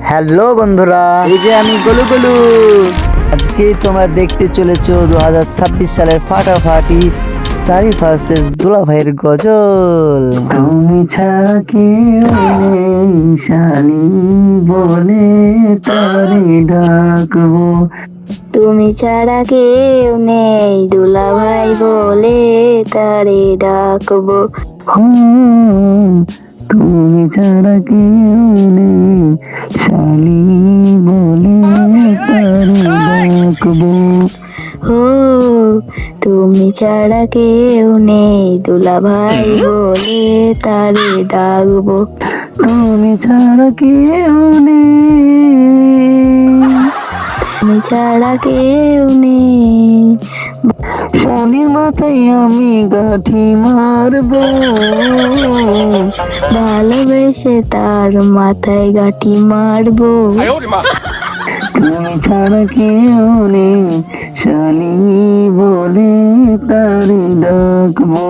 Hello বন্ধুরা, এই যে আমি গোলু গোলু। আজকে তোমরা দেখতে চলেছো 2026 সালের ফাটাফাটি সারি ভার্সেস দুলা ভাইয়ের গজল। তুমি ছাড়া কেউ নেই শালি বলে তারে ডাকবো, তুমি ছাড়া কেউ নেই দুলা ভাই বলে তারে ডাকবো। তুমি ছাড়া কেউ নেই শালি বলে তারে ডাকবো। হো তুমি ছাড়া কেউ নেই দুলা ভাই বলে তারে ডাকবো। তুমি ছাড়া কেউ নেই, তুমি ছাড়া কেউ নেই, শালির মাথায় আমি গাঠি মারবো, ভালোবেসে তার মাথায় গাঁটি মারবো। তুমি ছাড়া কেউ নেই শালি বলে তারে ডাকবো।